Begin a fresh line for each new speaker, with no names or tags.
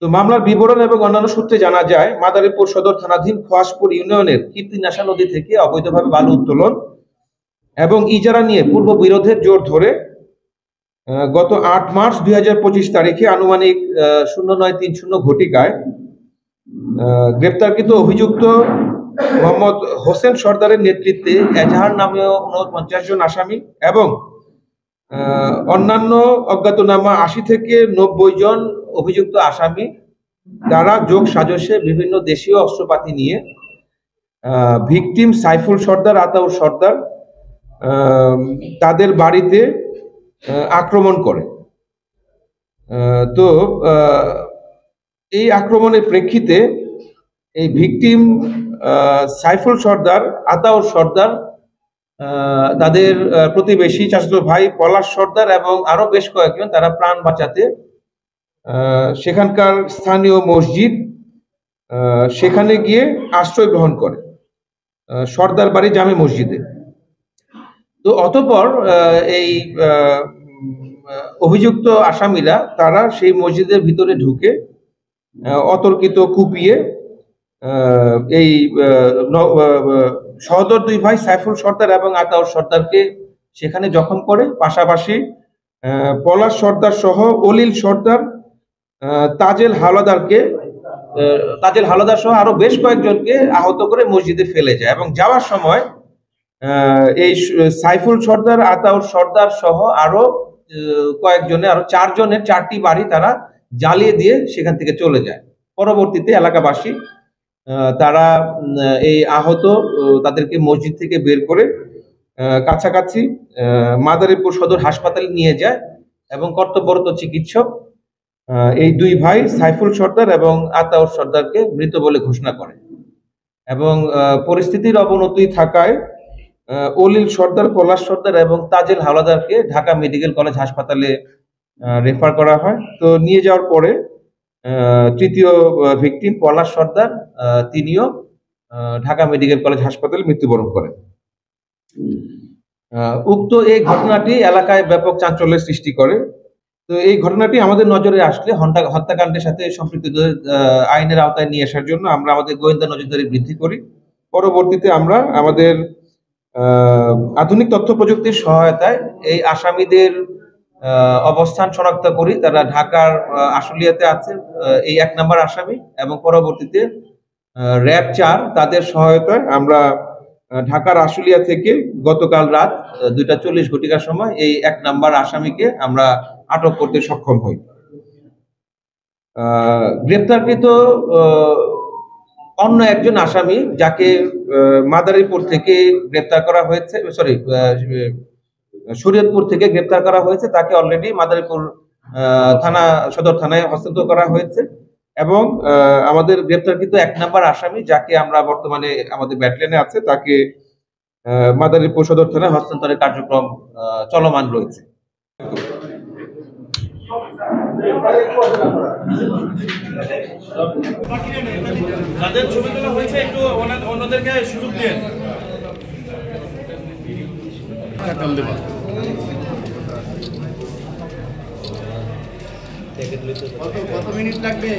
তো মামলার বিবরণ এবং অন্যান্য সূত্রে জানা যায়, মাদারীপুর সদর থানাধীন খোয়াশপুর ইউনিয়নের কীর্তিনাশা নদী থেকে অবৈধভাবে বালু উত্তোলন এবং ইজারা নিয়ে পূর্ব বিরোধের জোর ধরে গত ৮ মার্চ ২০২৫ তারিখে আনুমানিক 09:30 ঘটিকায় গ্রেপ্তারকৃত অভিযুক্ত মোহাম্মদ হোসেন সর্দারের নেতৃত্বে এজাহার নামীয় ৪৯ জন আসামি এবং অন্যান্য অজ্ঞাতনামা ৮০ থেকে ৯০ জন অভিযুক্ত আসামি দ্বারা যোগ সাজসে বিভিন্ন দেশীয় অস্ত্রপাতি নিয়ে ভিকটিম সাইফুল সর্দার, আতাউর সর্দার তাদের বাড়িতে আক্রমণ করে। তো এই আক্রমণের প্রেক্ষিতে এই ভিকটিম সাইফুল সর্দার, আতাউর সর্দার, তাদের প্রতিবেশী চাচাতো ভাই পলাশ সর্দার এবং আরো বেশ কয়েকজন তারা প্রাণ বাঁচাতে সেখানকার স্থানীয় মসজিদ সেখানে গিয়ে আশ্রয় গ্রহণ করে, সর্দার বাড়ি জামে মসজিদে। তো অতঃপর এই অভিযুক্ত আসামিরা তারা সেই মসজিদের ভিতরে ঢুকে অতর্কিত কুপিয়ে এই সহোদর দুই ভাই সাইফুল সর্দার এবং আতাউর সর্দারকে সেখানে জখম করে, পাশাপাশি পলাশ সর্দার সহ অলিল সর্দার, তাজেল হাওলাদার সহ আরো বেশ কয়েকজনকে আহত করে মসজিদে ফেলে যায় এবং যাওয়ার সময় এই সাইফুল সর্দার, আতাউর সর্দার সহ আরো কয়েকজনে আরো 4 জনের 4টি বাড়ি তারা জ্বালিয়ে দিয়ে সেখান থেকে চলে যায়। পরবর্তীতে এলাকাবাসী তারা এই আহত তাদেরকে মসজিদ থেকে বের করে কাছাকাছি মাদারীপুর সদর হাসপাতালে নিয়ে যায় এবং কর্তব্যরত চিকিৎসক এই দুই ভাই সাইফুল সর্দার এবং আতাউর সর্দারকে মৃত বলে ঘোষণা করে এবং পরিস্থিতির অবনতি থাকায় অলিল সর্দার, পলাশ সর্দার এবং তাজেল হাওলাদারকে ঢাকা মেডিকেল কলেজ হাসপাতালে রেফার করা হয়। তো নিয়ে যাওয়ার পরে তৃতীয় ভিকটিম পলাশ সর্দার তিনিও ঢাকা মেডিকেল কলেজ হাসপাতালে মৃত্যুবরণ করেন। উক্ত এই ঘটনাটি এলাকায় ব্যাপক চাঞ্চল্যের সৃষ্টি করে। তো এই ঘটনাটি আমাদের নজরে আসলে হত্যাকাণ্ডের সাথে সম্পৃক্তদের আইনের আওতায় নিয়ে আসার জন্য আমরা আমাদের গোয়েন্দা নজরদারি বৃদ্ধি করি। পরবর্তীতে আমরা আমাদের আধুনিক তথ্য প্রযুক্তির সহায়তায় এই আসামিদের অবস্থান শনাক্ত করি। তারা ঢাকার আশুলিয়াতে আছে, এই 1 নম্বর আসামি, এবং পরবর্তীতে র‍্যাব 4 তাদের সহায়তায় আমরা ঢাকার আশুলিয়া থেকে গতকাল রাত 2:40 ঘটিকার সময় এই 1 নম্বর আসামিকে আমরা আটক করতে সক্ষম হই। গ্রেপ্তারকৃত অন্য একজন আসামি যাকে মাদারীপুর থেকে গ্রেপ্তার করা হয়েছে, শরীয়তপুর থেকে গ্রেপ্তার করা হয়েছে, তাকে অলরেডি মাদারীপুর থানা সদর থানায় হস্তান্তর করা হয়েছে এবং আমাদের গ্রেপ্তারকৃত 1 নম্বর আসামি যাকে আমরা বর্তমানে আমাদের ব্যাটালিয়নে আছে তাকে মাদারীপুর সদর থানায় হস্তান্তরের কার্যক্রম চলমান রয়েছে। যাদের ছবি তোলা হয়েছে একটু অন্যদেরকে সুযোগ দিন। কত মিনিট লাগবে?